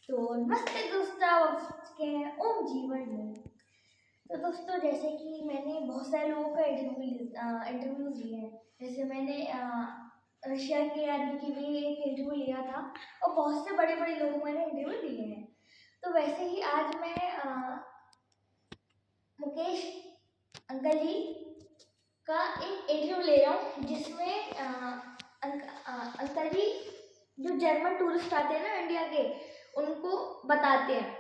तो नमस्ते दोस्तों, आप के हैं ओम जीवन में। तो दोस्तों, जैसे कि मैंने बहुत सारे लोगों का इंटरव्यूज लिए हैं। जैसे मैंने रशिया के आर्मी की भी एक इंटरव्यू लिया था और बहुत से बड़े बड़े लोग मैंने इंटरव्यू लिए हैं। तो वैसे ही आज मैं मुकेश अंकल जी का एक इंटरव्यू ले रहा हूँ, जिसमें अंकल जी जो जर्मन टूरिस्ट आते हैं ना इंडिया के, उनको बताते हैं,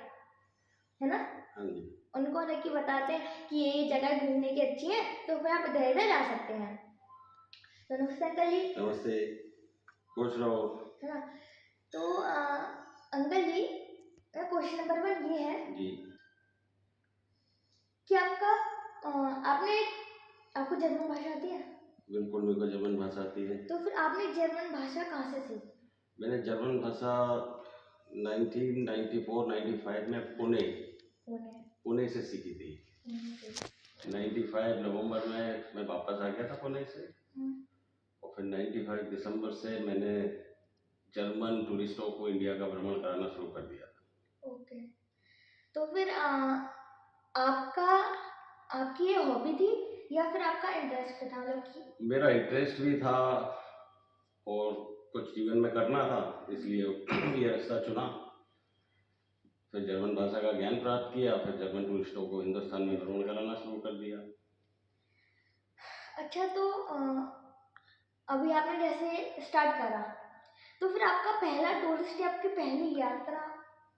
है ना। हाँ जी। उनको लेके बताते हैं कि ये जगह घूमने की अच्छी है, तो फिर आप इधर इधर जा सकते हैं। तो नमस्ते अंकल जी। नमस्ते, खुश रहो। है ना। तो अंकल जी, मेरा क्वेश्चन नंबर 1 ये है जी। कि आपको जर्मन भाषा आती है? बिल्कुल, मेरे को जर्मन भाषा आती है। तो फिर आपने जर्मन भाषा कहाँ से सीखी? मैंने जर्मन भाषा 1994-95 में पुणे से सीखी थी। 95 नवंबर में मैं वापस आ गया था पुणे से, और फिर 95 दिसंबर से मैंने जर्मन टूरिस्टों को इंडिया का भ्रमण कराना शुरू कर दिया था। ओके। तो फिर आपकी ये हॉबी थी या फिर आपका इंटरेस्ट था? मतलब कि मेरा इंटरेस्ट भी था और कुछ जीवन में करना था, इसलिए ये रास्ता चुना। फिर जर्मन भाषा का ज्ञान प्राप्त किया, फिर जर्मन टूरिस्टों को हिंदुस्तान में भ्रमण कराना शुरू कर दिया। अच्छा, तो अभी आपने जैसे स्टार्ट करा, तो फिर आपका पहला टूरिस्ट या आपकी पहली यात्रा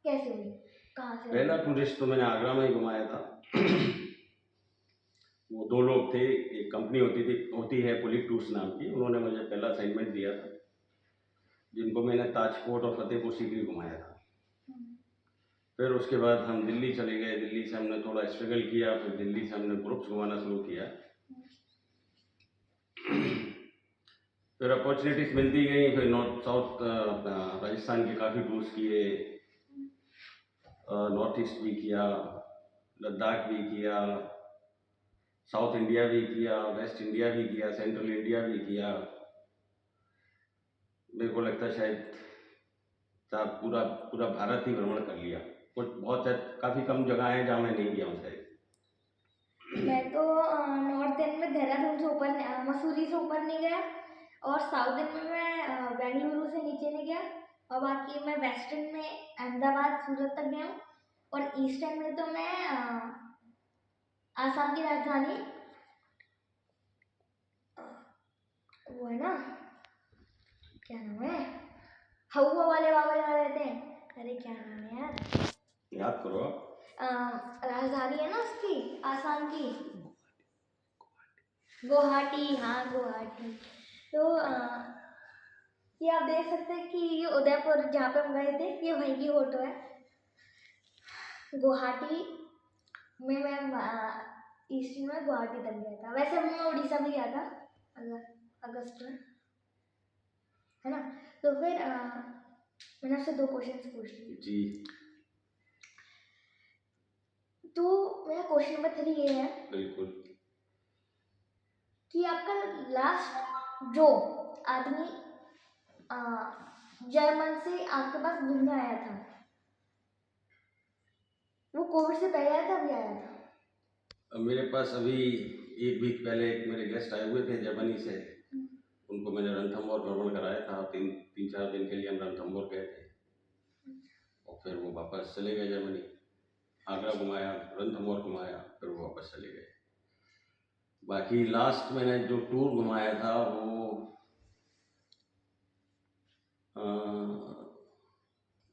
कैसे हुई? कहाँ से? पहला टूरिस्ट तो मैंने आगरा में ही घुमाया था। वो 2 लोग थे, एक कंपनी होती है पुलिक टूर्स नाम की, उन्होंने मुझे पहला असाइनमेंट दिया था, जिनको मैंने ताजकोट और फतेहपुर सीकरी घुमाया था। फिर उसके बाद हम दिल्ली चले गए, दिल्ली से हमने थोड़ा स्ट्रगल किया, फिर दिल्ली से हमने ग्रुप्स घुमाना शुरू किया। फिर अपॉर्चुनिटीज मिलती गई, फिर नॉर्थ साउथ राजस्थान के काफ़ी टूर्स किए, नॉर्थ ईस्ट भी किया, लद्दाख भी किया, साउथ इंडिया भी किया, वेस्ट इंडिया भी किया, सेंट्रल इंडिया भी किया। मेरे को लगता है शायद पूरा पूरा भारत ही भ्रमण कर लिया। कुछ बहुत काफ़ी कम जगह हैं जहाँ मैं नहीं गया हूँ शायद। मैं तो नॉर्थ एंड में देहरादून से ऊपर, मसूरी से ऊपर नहीं गया, और साउथ एंड में मैं बेंगलुरु से नीचे नहीं गया, और बाकी मैं वेस्टर्न में अहमदाबाद सूरत तक गया हूँ, और ईस्टर्न में तो मैं आसाम की राजधानी, वो है ना, क्या नाम है, हवा वाले बाबा जहाँ रहते हैं, अरे क्या नाम है यार, याद करो आप। राजधानी है ना उसकी, आसाम की, गुवाहाटी। हाँ, गुवाहाटी। तो ये आप देख सकते हैं कि ये उदयपुर जहाँ पे हम गए थे, ये वहीं की फोटो है। गुवाहाटी में मैं ईस्ट में गुवाहाटी तक गया था। वैसे मैं उड़ीसा भी गया था अगस्त में, है ना। तो फिर मैंने आपसे 2 क्वेश्चन पूछ लिए जी। तो मेरा क्वेश्चन नंबर 3 ये है बिल्कुल। कि आपका लास्ट जो आदमी जर्मन से आपके पास घूमने आया था, वो कोविड से पहले आया था, अभी आया था? मेरे पास अभी 1 वीक पहले एक मेरे गेस्ट आए हुए थे जर्मनी से। उनको मैंने रणथंबोर भ्रमण कराया था। 3-4 दिन के लिए हम रणथंबोर गए थे, और फिर वो वापस चले गए जर्मनी। आगरा घुमाया, रणथंबोर घुमाया, फिर वो वापस चले गए। बाकी लास्ट मैंने जो टूर घुमाया था वो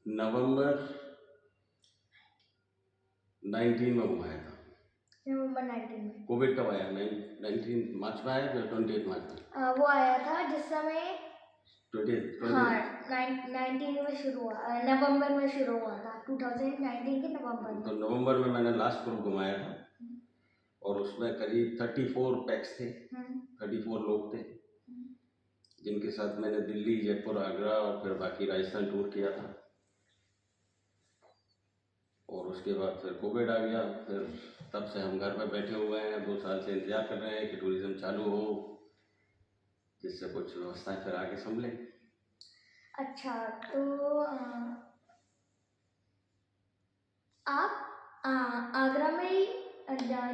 नवंबर 19 में घुमाया था। नवंबर 19 में। कोविड कब आया? 19 मार्च में आया, फिर 28 मार्च में वो आया था जिस समय 20 हाँ 19 में शुरू हुआ, नवंबर में शुरू हुआ था, 2019 के नवंबर में। तो नवंबर में मैंने लास्ट ग्रुप घुमाया था, और उसमें करीब 34 पैक्स थे, 34 लोग थे, जिनके साथ मैंने दिल्ली, जयपुर, आगरा और फिर बाकी राजस्थान टूर किया था। और उसके बाद फिर कोविड आ गया, फिर तब से हम घर में बैठे हुए हैं। 2 साल से इंतजार कर रहे हैं कि टूरिज्म चालू हो, जिससे कुछ व्यवस्थाएं फिर आगे संभलें। अच्छा, तो आगरा में ही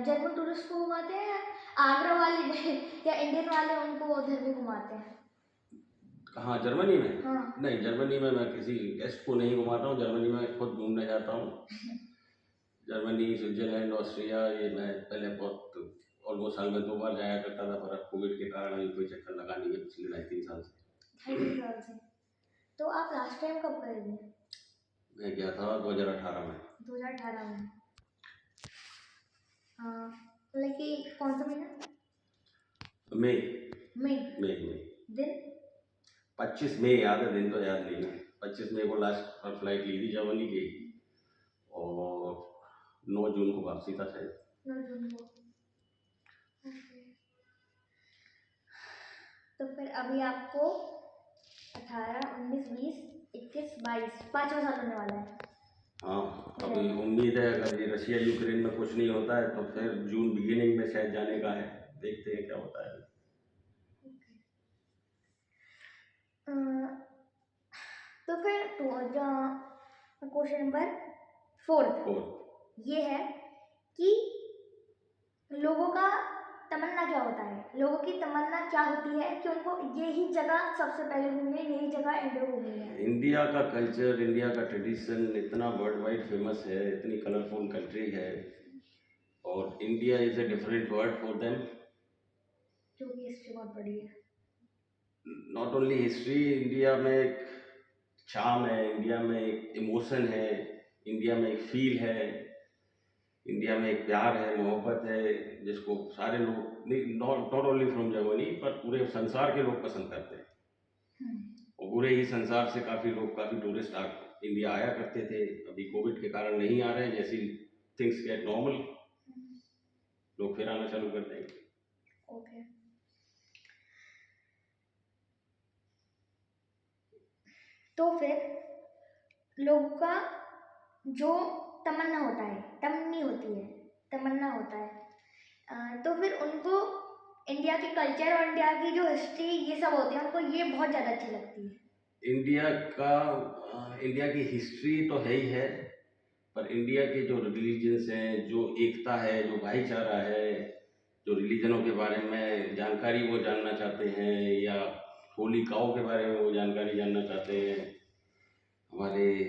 जर्मन टूरिस्ट को घुमाते हैं, या आगरा वाले या इंडियन वाले उनको उधर भी घुमाते हैं? कहाँ, जर्मनी में? हाँ। नहीं, जर्मनी में मैं किसी गेस्ट को नहीं घुमाता हूँ। जर्मनी में खुद घूमने जाता हूँ। जर्मनी, स्विट्जरलैंड, ऑस्ट्रिया, ये मैं पहले बहुत ऑलमोस्ट साल में 2 बार जाया करता था, पर अब कोविड के कारण अभी कोई चक्कर लगा नहीं है पिछले 2.5-3 साल से। 2.5 साल से। तो आप लास्ट टाइम कब गए थे? मैं गया था 2018 में। 2018 में। हाँ, मतलब कि कौन सा महीना? मई मई। मई में दिन? 25 मई याद है, दिन तो याद नहीं है। 25 मई को लास्ट फ्लाइट ली थी जर्मनी की, और 9 जून को वापसी था शायद। 9 जून को। ओके। तो फिर अभी आपको 18, 19, 20, 21, 22 5वां साल होने वाला है। हाँ, अभी उम्मीद है अगर ये रशिया यूक्रेन में कुछ नहीं होता है तो फिर जून बिगिनिंग में शायद जाने का है। देखते हैं क्या होता है। तो फिर क्वेश्चन नंबर 4 ये है कि लोगों का तमन्ना क्या होता है? लोगों की तमन्ना क्या होती है कि उनको यही जगह सबसे पहले घूमनी है, यही जगह एंड में घूमनी है? इंडिया का कल्चर, इंडिया का ट्रेडिशन इतना वर्ल्ड वाइड फेमस है, इतनी कलरफुल कंट्री है, और India is a different world for them. क्योंकि हिस्ट्री बहुत बड़ी है। नॉट ओनली हिस्ट्री, इंडिया में एक चार्म है, इंडिया में एक इमोशन है, इंडिया में एक फील है, इंडिया में एक प्यार है, मोहब्बत है, जिसको सारे लोग, नॉट ओनली फ्रॉम जर्मनी, पर पूरे संसार के लोग पसंद करते हैं। और पूरे ही संसार से काफ़ी लोग, काफ़ी टूरिस्ट इंडिया आया करते थे। अभी कोविड के कारण नहीं आ रहे हैं। जैसी थिंग्स गेट नॉर्मल, लोग फिर आना चालू कर देंगे। ओके। तो फिर लोगों का जो तमन्ना होता है, तमन्नी होती है, तमन्ना होता है, तो फिर उनको इंडिया के कल्चर और इंडिया की जो हिस्ट्री ये सब होती है, उनको ये बहुत ज़्यादा अच्छी लगती है। इंडिया की हिस्ट्री तो है ही है, पर इंडिया के जो रिलीजन्स हैं, जो एकता है, जो भाईचारा है, जो रिलीजनों के बारे में जानकारी वो जानना चाहते हैं, या होली काऊ के बारे में वो जानकारी जानना चाहते हैं, हमारे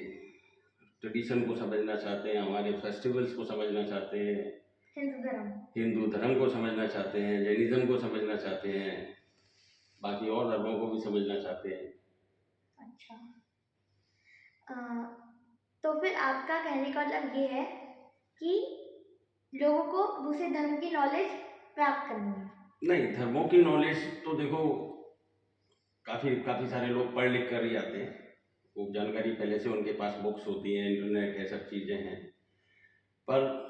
ट्रेडिशन को समझना चाहते हैं, हमारे फेस्टिवल्स को समझना चाहते हैं, हिंदू धर्म को समझना चाहते हैं, जैनिज्म को समझना चाहते हैं, बाकी और धर्मों को भी समझना चाहते हैं। अच्छा। तो फिर आपका कहने का मतलब ये है कि लोगों को दूसरे धर्म की नॉलेज प्राप्त करनी है? नहीं, धर्मों की नॉलेज तो देखो काफ़ी सारे लोग पढ़ लिख कर ही आते हैं। वो जानकारी पहले से उनके पास बुक्स होती हैं, इंटरनेट है, सब चीज़ें हैं। पर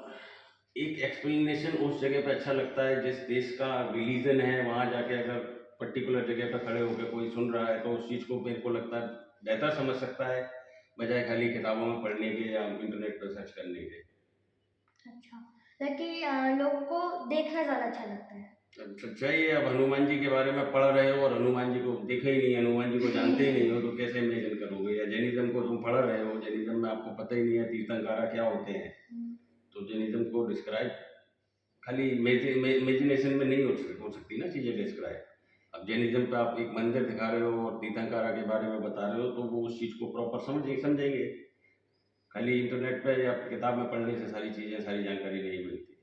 एक एक्सप्लेनेशन उस जगह पे अच्छा लगता है जिस देश का रिलीजन है, वहाँ जाके अगर पर्टिकुलर जगह पे खड़े होकर कोई सुन रहा है तो उस चीज़ को मेरे को लगता है बेहतर समझ सकता है, बजाय खाली किताबों में पढ़ने के या इंटरनेट पर सर्च करने के। अच्छा, लेकिन लोगों को देखना ज़्यादा अच्छा लगता है। सच्चाई है। अब हनुमान जी के बारे में पढ़ रहे हो और हनुमान जी को देखा ही नहीं, हनुमान जी को जानते ही नहीं हो, तो कैसे इमेजिन करोगे? या जैनिज्म को तुम पढ़ रहे हो, जैनिज्म में आपको पता ही नहीं है तीर्थंकारा क्या होते हैं, तो जैनिज्म को डिस्क्राइब खाली इमेजिनेशन में नहीं हो सकती ना चीज़ें डिस्क्राइब। अब जैनिज्म पे आप एक मंदिर दिखा रहे हो और तीर्थंकारा के बारे में बता रहे हो, तो वो उस चीज़ को प्रॉपर समझेंगे। खाली इंटरनेट पे या किताब में पढ़ने से सारी चीज़ें, सारी जानकारी नहीं मिलती।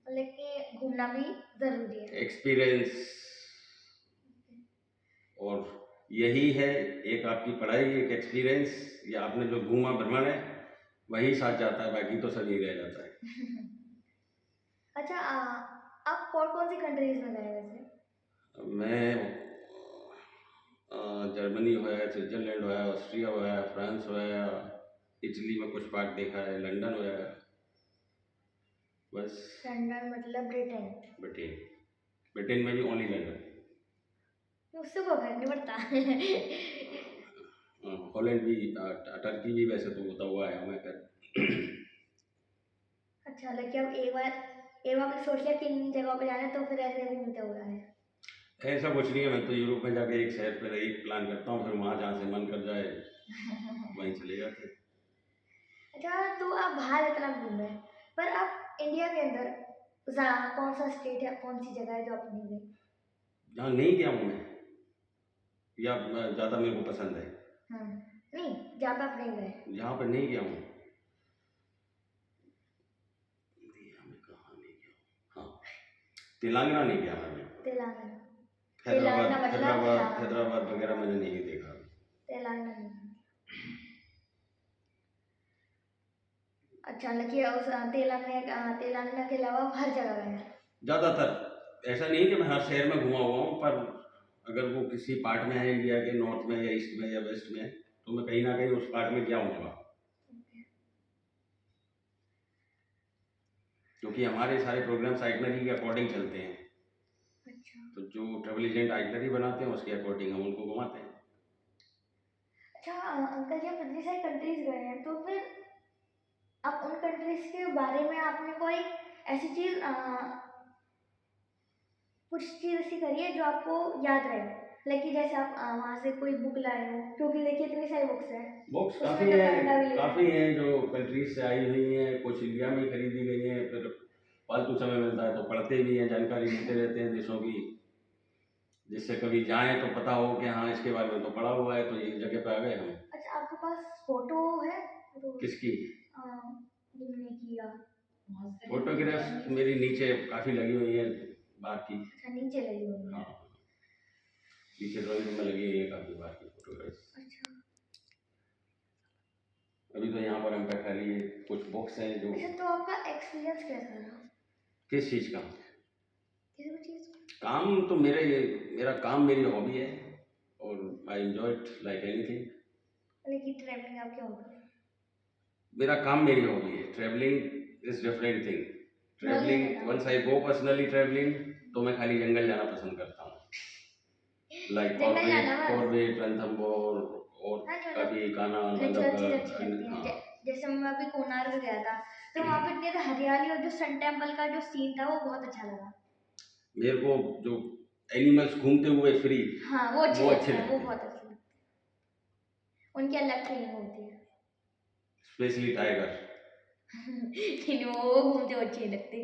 लेकिन घूमना भी ज़रूरी है। एक्सपीरियंस, और यही है, एक आपकी पढ़ाई, एक एक्सपीरियंस, या आपने जो घूमा भ्रमण है वही साथ जाता है, बाकी तो सब यही रह जाता है। अच्छा, आप कौन सी कंट्रीज में गए वैसे? मैं जर्मनी हुआ, स्विट्जरलैंड हुआ, ऑस्ट्रिया हुआ, फ्रांस हुआ, इटली में कुछ पार्ट देखा है, लंदन हुआ, बस। लंदन मतलब ब्रिटेन? ब्रिटेन में भी ओनली लंदन। उससे को घर नहीं पड़ता। हॉलैंड भी, टर्की भी वैसे तो होता हुआ है हमें कर। अच्छा, लेकिन अब एक बार आपने सोच लिया कि इन जगहों पे जाना है तो फिर ऐसे घूमते हो रहा है? ऐसा कुछ नहीं है। मैं तो यूरोप में जाके एक शहर पर एक प्लान करता हूँ, फिर वहाँ जहाँ से मन कर जाए वहीं चले जाते हैं। अच्छा, तो आप बाहर इतना घूमे, पर आप इंडिया के अंदर कौन सा स्टेट है, कौन सी जगह है जो आप नहीं गए? जहाँ नहीं गया हूँ मैं, या ज़्यादा मेरे को पसंद है, नहीं, जहाँ पे आप नहीं गए। जहाँ पर नहीं गया हूँ, इंडिया में कहाँ नहीं गया हूँ? हाँ, तेलंगाना नहीं गया मैं। तेलंगाना। हैदराबाद तेलंगाना मतलब हैदराबाद हाँ, हैदराबाद वगैरह मैंने नहीं देखा। तेलंगाना नहीं। अच्छा, लगे उस तेलंगाना के अलावा आप हर जगह गए हैं? ज़्यादातर ऐसा नहीं कि मैं हर शहर में घुमा हुआ हूँ, पर अगर वो किसी पार्ट में है इंडिया के, नॉर्थ में या ईस्ट में या वेस्ट में, तो मैं कहीं ना कहीं उस पार्ट में गया हूँगा। क्योंकि हमारे सारे प्रोग्राम्स आइटनरी के अकॉर्डिंग चलते हैं, अच्छा। तो जो ट्रेवल एजेंट आइटनरी बनाते हैं उसके अकॉर्डिंग हम उनको घुमाते हैं। अच्छा अंकल जी, आप इतनी सारी कंट्रीज गए हैं, तो फिर आप उन कंट्रीज के बारे में आपने कोई ऐसी चीज कुछ चीज ऐसी करी है जो आपको याद रहे, लाइक जैसे आप वहाँ से कोई बुक लाए हो, क्योंकि देखिए इतनी सारी बुक्स हैं, बुक्स उसमें काफ़ी तो हैं, कनाडा भी लिखा काफ़ी है। हैं जो कंट्रीज से आई हुई हैं, कुछ इंडिया में ही खरीदी गई हैं, फिर फालतू समय मिलता है तो पढ़ते भी हैं, जानकारी लेते रहते हैं देशों की, जिससे कभी जाएं तो पता हो कि हाँ इसके बारे में तो पढ़ा हुआ है, तो ये जगह पे आ गए हम। अच्छा, आपके पास फोटो है तो किसकी? घूमने की या फोटोग्राफ्स मेरी नीचे काफ़ी लगी हुई है बाहर की। अच्छा, नीचे लगी हुई है। हाँ, पीछे ड्राइंग रूम में लगी हुई है काफ़ी बाहर की फोटोग्राफ्स। अच्छा। अभी तो यहाँ पर हम बैठा लिए, कुछ बुक्स हैं जो। अच्छा, तो आपका एक्सपीरियंस कैसा रहा? किस चीज़ का? किसी भी चीज़? काम तो मेरा काम मेरी हॉबी है, और I enjoy it like anything. लेकिन ट्रैवलिंग आपके हॉबी है? मेरा काम मेरी हॉबी है, travelling is different thing. Knowledge travelling, देना। Once I go personally travelling, तो मैं खाली जंगल जाना पसंद करता हूँ, लाइक जंगल जाना बस? कॉर्बेट, रणथंभौर, और हाँ जी, कभी कान्हा, नेचर अच्छी बांधवगढ़। अच्छी लगती है। हाँ, जैसे मैं अभी कोणार्क गया था, तो वहाँ पे इतनी हरियाली और जो सन टेम्पल का जो सीन था वो बहुत अच्छा लगा। मेरे को जो एनिमल्स घूमते हुए फ्री, हाँ, वो अच्छे वो लगते अच्छे हैं, लगते वो हैं, बहुत अच्छे लगते हैं, उनकी अलग फीलिंग होती है। Specially tiger. लेकिन वो घूमते हुए अच्छे नहीं लगते।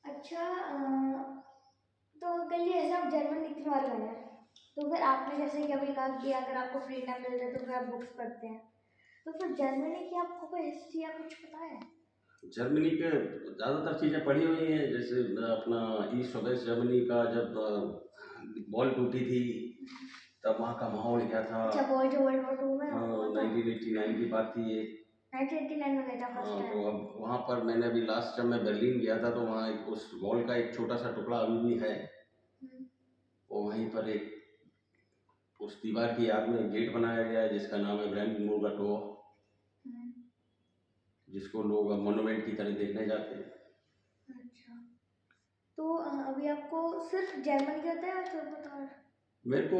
अच्छा तो अंकल जी, ऐसे आप जर्मन इतनी बार गए हैं, तो फिर आपने जैसे कि अभी कहा कि अगर आपको फ्री टाइम मिलता है तो फिर आप बुक्स पढ़ते हैं, तो फिर जर्मनी की आपको कोई हिस्ट्री या कुछ पता है? जर्मनी के ज़्यादातर चीज़ें पढ़ी हुई हैं, जैसे अपना ईस्ट और वेस्ट जर्मनी का जब बॉल टूटी थी तब वहाँ का माहौल क्या था। अच्छा, वर्ल्ड वॉर 2 में हाँ, हुआ था? 1989 की बात थी ये। 1989 में गया था फर्स्ट हाँ, टाइम। तो अब वहाँ पर मैंने अभी लास्ट जब मैं बर्लिन गया था, तो वहाँ उस वॉल का एक छोटा सा टुकड़ा अभी भी है, और वहीं पर एक उस दीवार की याद में एक गेट बनाया गया है जिसका नाम है ब्रांडनबुर्ग टॉवर, जिसको लोग अब मोन्यूमेंट की तरह देखने जाते हैं। अच्छा, तो अभी आपको सिर्फ जर्मनी का आता है या फिर कुछ और? मेरे को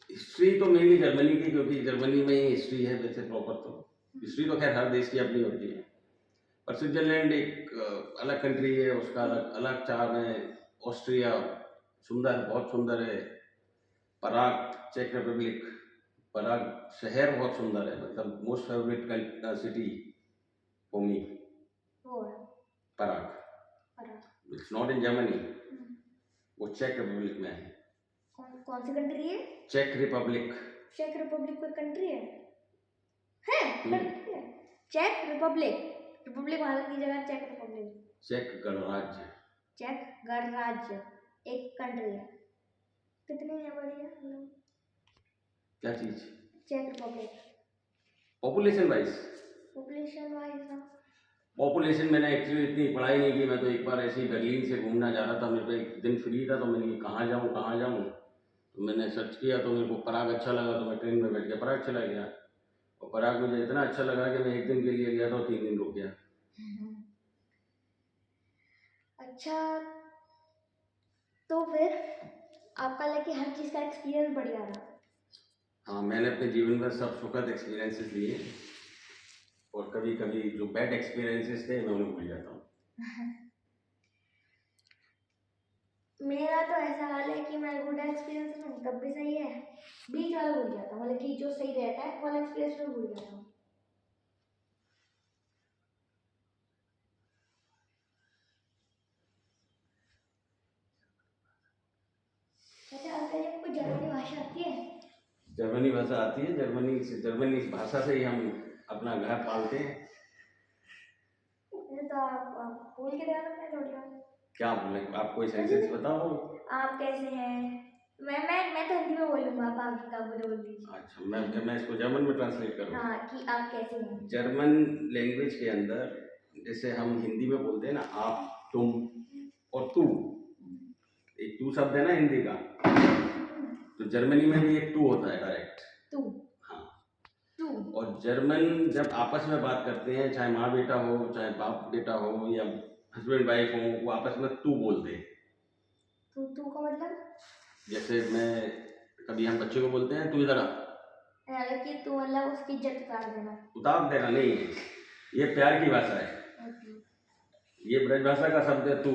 हिस्ट्री तो मेनली जर्मनी की, क्योंकि जर्मनी में ही हिस्ट्री है वैसे प्रॉपर, तो हिस्ट्री तो खैर हर देश की अपनी होती है, पर स्विट्जरलैंड एक अलग कंट्री है, उसका अलग अलग चार्म है। ऑस्ट्रिया सुंदर, बहुत सुंदर है। पराग, चेक रिपब्लिक, पराग शहर बहुत सुंदर है, मतलब most favourite city for me, वो है पराग। पराग। इट्स नॉट इन जर्मनी, वो चेक रिपब्लिक में है। कौन सी कंट्री है? Check Republic. चेक रिपब्लिक कोई कंट्री है? कंट्री है? चेक रिपब्लिक, रिपब्लिक भारत की जगह चेक रिपब्लिक। चेक गणराज्य। चेक गणराज्य एक कंट्री है। कितनी है, बड़ी है मतलब? क्या चीज? चेक Republic population wise. Population wise ना? पॉपुलेशन मैंने एक्चुअली इतनी पढ़ाई नहीं की, मैं तो एक बार ऐसे ही बर्लिन से घूमना जा रहा था, मेरे को एक दिन फ्री था, तो मैंने कहाँ जाऊँ कहाँ जाऊँ, तो मैंने सर्च किया, तो मेरे को पराग अच्छा लगा, तो मैं ट्रेन में बैठ के पराग चला गया, और पराग मुझे इतना अच्छा लगा कि मैं एक दिन के लिए गया था, 3 दिन रुक गया। अच्छा, तो फिर आपका लगे हर चीज़ का एक्सपीरियंस बढ़िया रहा? हाँ, मैंने अपने जीवन में सब सुखद एक्सपीरियंसेस लिए, और कभी कभी जो बैड एक्सपीरियंसेस थे मैं उन्हें भूल जाता हूँ। मेरा तो ऐसा हाल है कि मैं गुड एक्सपीरियंस लूँ तब भी सही है, बीच वाला भूल जाता हूँ, मतलब कि जो सही रहता है वाला एक्सपीरियंस में भूल जाता हूँ। अच्छा अंकल जी, आपको जर्मनी भाषा आती है? जर्मनी भाषा आती है। जर्मनी भाषा से ही हम अपना घर पालते हैं। तो आप बोल के दिखा सकते हैं थोड़ा? क्या बोले, आप कोई सेंटेंस बताओ। आप कैसे हैं? मैं तो हिंदी में बोलूँगा, आप आगे का बोल दीजिए। अच्छा, मैं इसको जर्मन में ट्रांसलेट करूँ। हाँ, कि आप कैसे हैं? जर्मन लैंग्वेज के अंदर जैसे हम हिंदी में बोलते हैं ना, आप, तुम और तू, एक तू शब्द है ना हिंदी का, तो जर्मनी में भी एक तू होता है डायरेक्ट। तू। हाँ। तू। और जर्मन जब आपस में बात करते हैं, चाहे माँ बेटा हो, चाहे बाप बेटा हो, या हस्बैंड वाइफ हो, वो आपस में तू बोलते हैं। तू का मतलब? जैसे कभी हम बच्चे को बोलते हैं तू इधर आ, कि तू मतलब उसकी इज्जत उतार देना। उतार देना नहीं है, ये प्यार की भाषा है। ये ब्रज भाषा का शब्द है तू,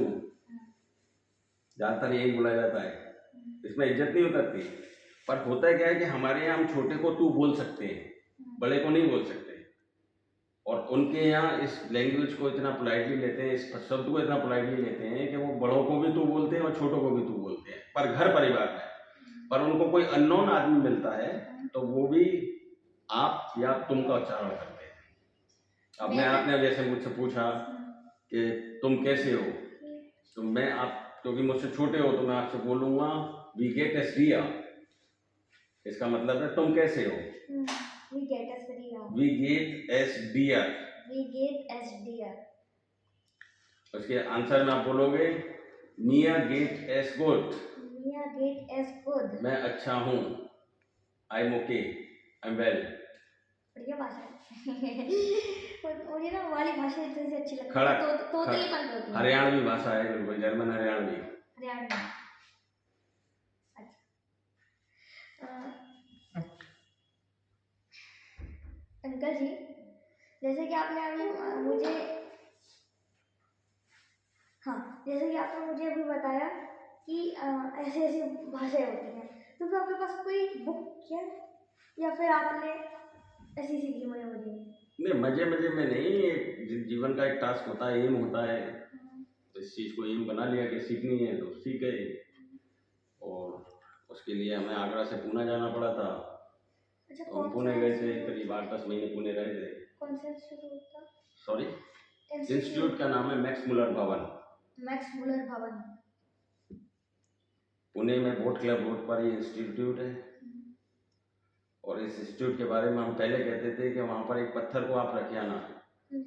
ज्यादातर यही बोला जाता है, इसमें इज्जत नहीं उतरती। पर होता क्या है कि हमारे यहाँ हम छोटे को तू बोल सकते हैं, बड़े को नहीं बोल सकते। और उनके यहाँ इस लैंग्वेज को इतना पोलाइटली लेते हैं, इस शब्द को इतना पोलाइटली लेते हैं कि वो बड़ों को भी तू बोलते हैं और छोटों को भी तू बोलते हैं, पर घर परिवार में। पर उनको कोई अननोन आदमी मिलता है तो वो भी आप या तुम का उच्चारण करते हैं। अब आपने जैसे मुझसे पूछा कि तुम कैसे हो, तो मैं, आप क्योंकि मुझसे छोटे हो तो मैं आपसे बोलूँगा वी गेट एस डिया। इसका मतलब है तुम कैसे हो। वी गेट एस डिया। वी गेट एस डिया। वी गेट एस डिया। उसके आंसर में आप बोलोगे मिया गेट एस गुड। मिया गेट एस गुड। मैं अच्छा हूँ, I am okay, I am well. बढ़िया भाषा है। मुझे ना वाली भाषा इतनी सी अच्छी लगती है। खड़ा तोतलीपन होती है। हरियाणवी भाषा है, बिल्कुल जर्मन हरियाणवी। हरियाणवी। अंकल जी, जैसे कि आपने अभी मुझे जैसे कि आपने मुझे अभी बताया कि ऐसी ऐसी भाषाएं होती हैं, तो फिर आपके पास कोई बुक है या फिर आपने ऐसी सीखी मजे मजे में? नहीं, मजे मजे में नहीं, जीवन का एक टास्क होता है, एम होता है। तो इस चीज़ को एम बना लिया कि सीखनी है तो सीख गए। और उसके लिए हमें आगरा से पुणे जाना पड़ा था। अच्छा, तो हम पुणे गए थे, करीब 8-10 महीने पुणे रहे थे। कौन सा इंस्टीट्यूट था? सॉरी, इंस्टीट्यूट का नाम है मैक्स मुलर भवन। मैक्स मुलर भवन। पुणे में बोट क्लब रोड पर ये इंस्टीट्यूट है। और इस इंस्टीट्यूट के बारे में हम पहले कहते थे कि वहाँ पर एक पत्थर को आप रखे आना,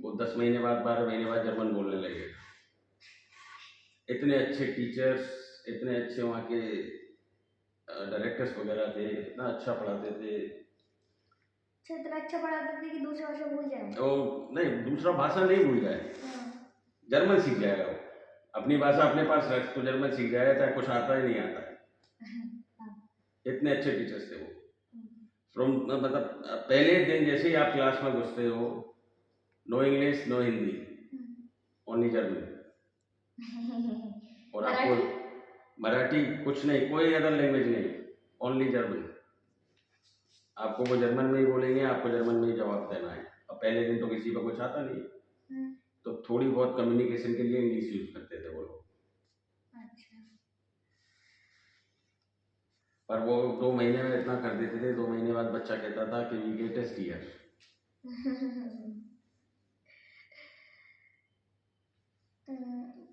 वो 10 महीने बाद 12 महीने बाद जर्मन बोलने लगे। इतने अच्छे टीचर्स, इतने अच्छे वहाँ के डायरेक्टर्स वगैरह थे, इतना अच्छा पढ़ाते थे। अच्छा, इतना अच्छा पढ़ाते थे कि दूसरी भाषा भूल जाए? तो नहीं, दूसरा भाषा नहीं भूल जाए, जर्मन सीख जाएगा वो। अपनी भाषा अपने पास रख तो जर्मन सीख जाएगा, चाहे कुछ आता ही नहीं आता है। इतने अच्छे टीचर्स थे वो। मतलब पहले दिन जैसे ही आप क्लास में घुसते हो, no English, no Hindi, only German. और आपको मराठी कुछ नहीं, कोई अदर लैंग्वेज नहीं, ओनली जर्मन। आपको वो जर्मन में ही बोलेंगे, आपको जर्मन में ही जवाब देना है। और पहले दिन तो किसी को कुछ आता नहीं, तो थोड़ी बहुत कम्युनिकेशन के लिए इंग्लिश यूज करते थे वो लोग। अच्छा। पर वो 2 महीने में इतना कर देते थे, 2 महीने बाद बच्चा कहता था कि वी गेट एस डियर।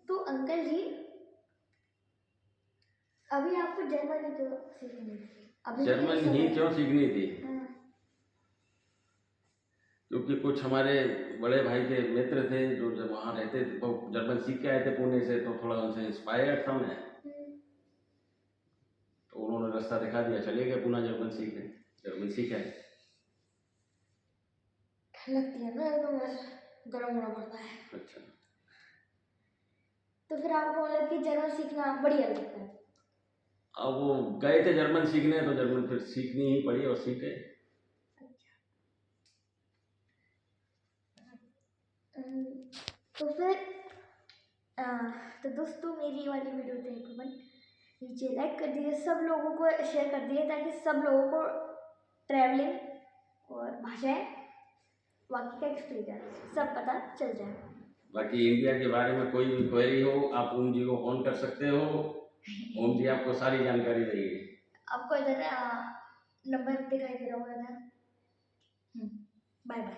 तो अंकल जी, अभी आपको जर्मनी क्यों सीखनी थी? जर्मन ही क्यों सीखनी थी? क्योंकि कुछ हमारे बड़े भाई के मित्र थे जो जब वहाँ रहते थे, वो जर्मन सीख के आए थे पुणे से, तो थोड़ा उनसे इंस्पायर्ड था मैं। तो उन्होंने रास्ता दिखा दिया, चले गए पुणे जर्मन सीखने, जर्मन सीखे। लगती है ना एकदम गर्म होना पड़ता है। अच्छा, तो फिर आपको मतलब कि जर्मन सीखना बढ़िया लगता है? अब वो गए थे जर्मन सीखने, तो जर्मन फिर सीखनी ही पड़ी और सीखे। तो फिर तो दोस्तों, मेरी वाली वीडियो तकरीबन नीचे लाइक कर दीजिए, सब लोगों को शेयर कर दीजिए ताकि सब लोगों को ट्रैवलिंग और भाषाएं, बाकी का एक्सपीरियंस सब पता चल जाए। बाकी इंडिया के बारे में कोई भी क्वेरी हो आप ओम जी को फ़ोन कर सकते हो, ओम जी आपको सारी जानकारी देंगे। आपको इधर नंबर दिखाई दे रहा होगा इधर। Bye bye.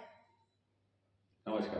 नमस्कार।